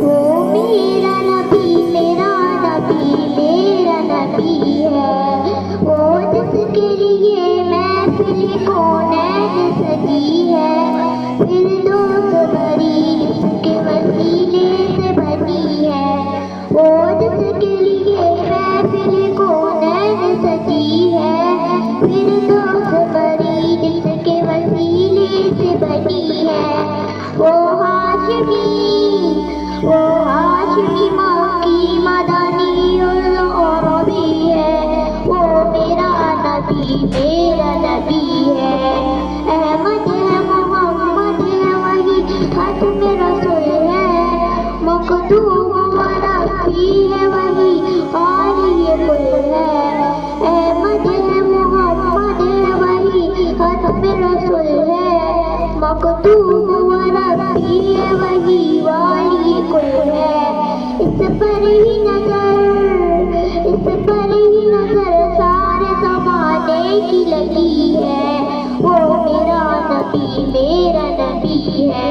وہ میرا نبی میرا نبی میرا نبی ہے، وہ جس کے لیے محفل کونین سجی ہے، فردوس بھری جس کے وسیلے سے بنی ہے، وہ جس کے لیے محفل کونین سجی ہے، فردوس بھری جس کے وسیلے سے بنی ہے، وہ ہاشمی مکی مدنی العربی ہے، وہ میرا نبی ہے، احمد ہے محمد ہے وہی ختم رسول ہے، مخدوم و ربی ہے وہی عالی کل ہے، احمد ہے محمد ہے وہی ختم رسول ہے، مخدوم و ربی ہے وہی والی کل ہے، اس پر ہی نظر سارے زمانے کی لگی ہے، وہ میرا نبی ہے۔